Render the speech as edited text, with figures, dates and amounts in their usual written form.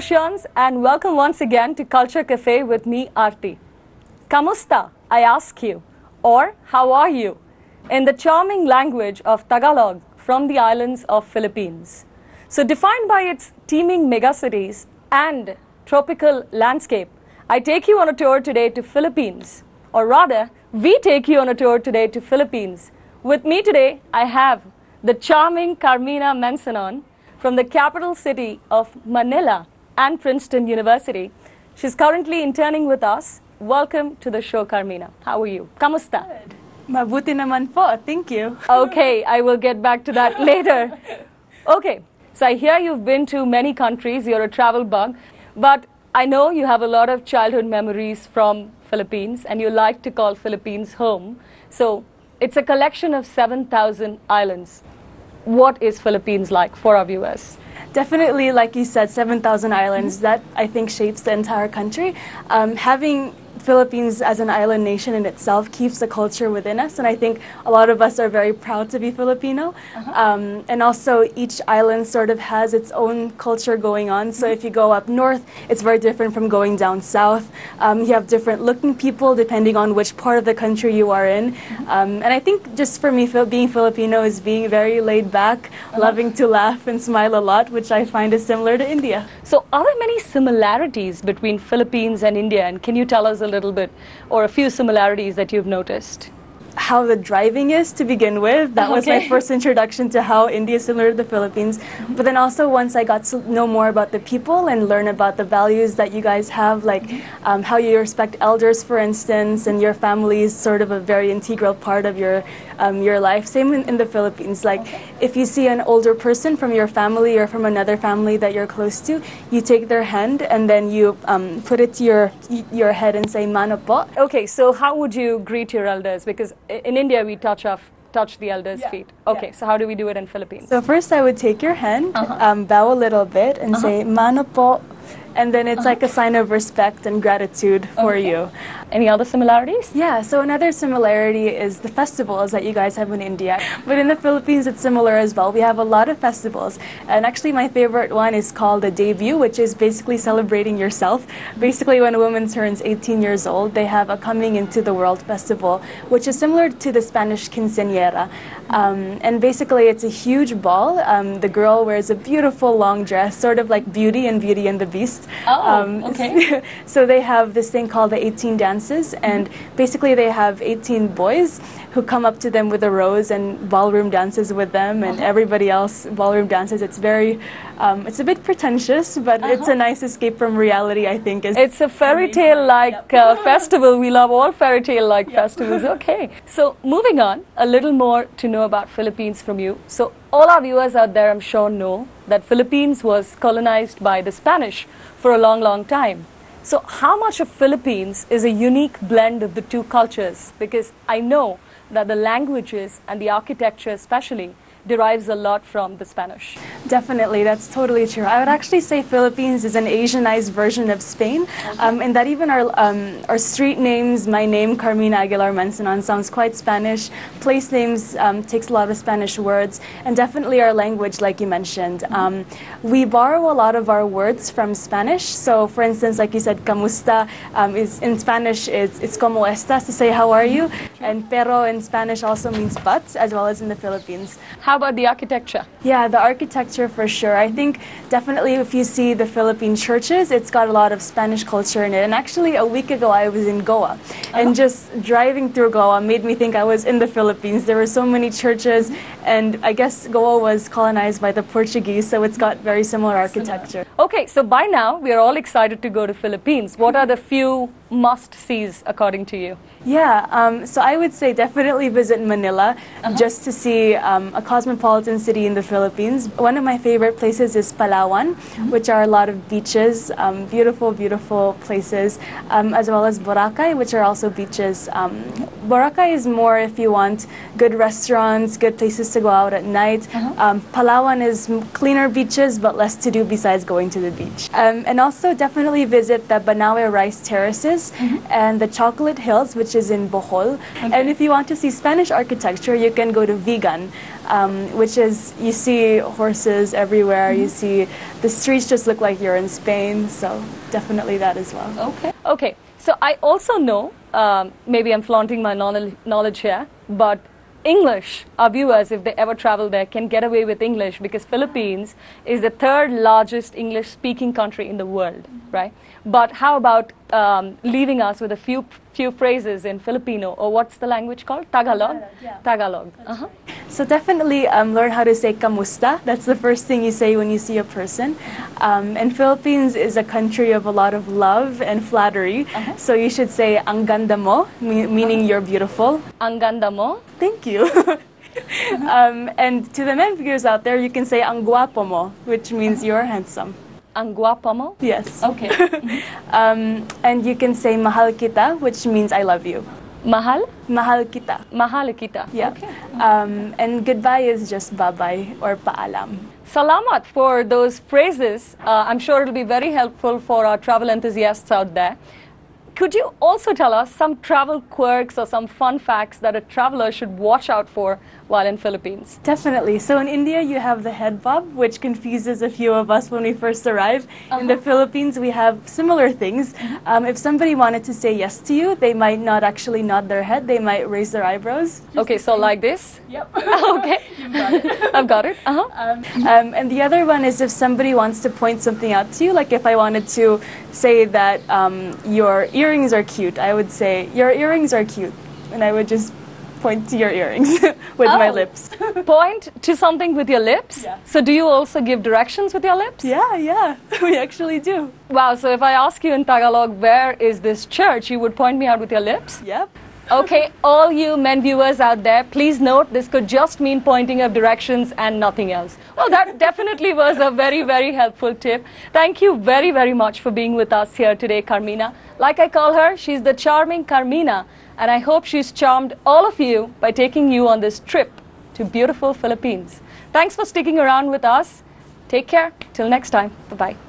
Prashants, and welcome once again to Culture Cafe with me, Aarti. Kamusta, I ask you, or how are you, in the charming language of Tagalog from the islands of Philippines. So defined by its teeming megacities and tropical landscape, I take you on a tour today to Philippines, or rather, we take you on a tour today to Philippines. With me today, I have the charming Carmina Mancenon from the capital city of Manila and Princeton University. She's currently interning with us. Welcome to the show, Carmina. How are you? Kamusta? Good. Mabuti naman po. Thank you. Okay, I will get back to that later. Okay, so I hear you've been to many countries. You're a travel bug. But I know you have a lot of childhood memories from Philippines, and you like to call Philippines home. So it's a collection of 7,000 islands. What is Philippines like for our viewers? Definitely, like you said, 7,000 islands. That, I think, shapes the entire country. Having Philippines as an island nation in itself keeps the culture within us, and I think a lot of us are very proud to be Filipino. And also, each island sort of has its own culture going on. So if you go up north, it's very different from going down south. You have different looking people depending on which part of the country you are in. And I think just for me, being Filipino is being very laid back, loving to laugh and smile a lot, which I find is similar to India. So are there many similarities between Philippines and India? And can you tell us a little bit, or a few similarities that you've noticed? How the driving is to begin with. That was my first introduction to how India is similar to the Philippines. But then also once I got to know more about the people and learn about the values that you guys have, like how you respect elders, for instance, and your family is sort of a very integral part of your life. Same in the Philippines. Like if you see an older person from your family or from another family that you're close to, you take their hand and then you put it to your head and say "Mano po." Okay, so how would you greet your elders? Because in India, we touch the elders' feet. Okay, so how do we do it in Philippines? So first I would take your hand, bow a little bit, and say, "Mano po," and then it's like a sign of respect and gratitude for you. Any other similarities? Yeah, so another similarity is the festivals that you guys have in India. But in the Philippines, it's similar as well. We have a lot of festivals. And actually, my favorite one is called the debut, which is basically celebrating yourself. Basically, when a woman turns 18 years old, they have a Coming Into the World festival, which is similar to the Spanish quinceañera. And basically, it's a huge ball. The girl wears a beautiful long dress, sort of like Beauty and Beauty and the Beast. Okay. So they have this thing called the 18 dances, and basically they have 18 boys who come up to them with a rose and ballroom dances with them, and everybody else ballroom dances. It's very, it's a bit pretentious, but it's a nice escape from reality, I think. It's a fairy tale-like festival. We love all fairy tale-like festivals. Okay. So moving on, a little more to know about Philippines from you. So all our viewers out there, I'm sure, know that Philippines was colonized by the Spanish for a long, long time. So how much of Philippines is a unique blend of the two cultures? Because I know that the languages and the architecture especially derives a lot from the Spanish. Definitely, that's totally true. I would actually say Philippines is an Asianized version of Spain, and that even our street names, my name, Carmina Aguilar Mancenon, sounds quite Spanish. Place names takes a lot of Spanish words, and definitely our language, like you mentioned. We borrow a lot of our words from Spanish. So, for instance, like you said, kamusta is in Spanish, it's como estas to say how are you, and pero in Spanish also means but, as well as in the Philippines. How about the architecture? Yeah, the architecture for sure. I think definitely if you see the Philippine churches, it's got a lot of Spanish culture in it. And actually a week ago I was in Goa, and just driving through Goa made me think I was in the Philippines. There were so many churches, and I guess Goa was colonized by the Portuguese, so it's got very similar architecture. Okay, so by now we are all excited to go to Philippines. What are the few must-sees according to you? Yeah, so I would say definitely visit Manila just to see a cosmopolitan city in the Philippines. One of my favorite places is Palawan, which are a lot of beaches, beautiful, beautiful places, as well as Boracay, which are also beaches. Boracay is more if you want good restaurants, good places to go out at night. Palawan is cleaner beaches, but less to do besides going to the beach. And also definitely visit the Banawe rice terraces. beaches, and the Chocolate Hills, which is in Bohol. And if you want to see Spanish architecture, you can go to Vigan, which is, you see horses everywhere, you see the streets just look like you're in Spain, so definitely that as well. Okay, so I also know, maybe I'm flaunting my knowledge here, but English, our viewers, if they ever travel there, can get away with English because Philippines is the third largest English-speaking country in the world, right? But how about leaving us with a few phrases in Filipino, or what's the language called? Tagalog? Tagalog. So definitely learn how to say kamusta. That's the first thing you say when you see a person. And Philippines is a country of a lot of love and flattery. So you should say ang ganda mo, meaning you're beautiful. Ang ganda mo? Thank you. And to the men viewers out there, you can say ang guwapo mo, which means you're handsome. Ang guwapo mo? Yes. Okay. And you can say mahal kita, which means I love you. Mahal? Mahal kita. Mahal kita. Yeah. Okay. And goodbye is just bye-bye or paalam. Salamat for those phrases. I'm sure it'll be very helpful for our travel enthusiasts out there. Could you also tell us some travel quirks or some fun facts that a traveler should watch out for while in Philippines? Definitely. So in India, you have the head bob, which confuses a few of us when we first arrive. In the Philippines, we have similar things. If somebody wanted to say yes to you, they might not actually nod their head. They might raise their eyebrows. Okay, so like this? Yep. Okay. You've got it. I've got it. And the other one is if somebody wants to point something out to you, like if I wanted to say that your earrings are cute, I would say, your earrings are cute. And I would just point to your earrings with my lips. Point to something with your lips? Yeah. So do you also give directions with your lips? Yeah, we actually do. Wow, so if I ask you in Tagalog, where is this church, you would point me out with your lips? Yep. Okay, all you men viewers out there, please note this could just mean pointing of directions and nothing else. Well, that definitely was a very, very helpful tip. Thank you very, very much for being with us here today, Carmina. Like I call her, she's the charming Carmina, and I hope she's charmed all of you by taking you on this trip to beautiful Philippines. Thanks for sticking around with us. Take care. Till next time. Bye-bye.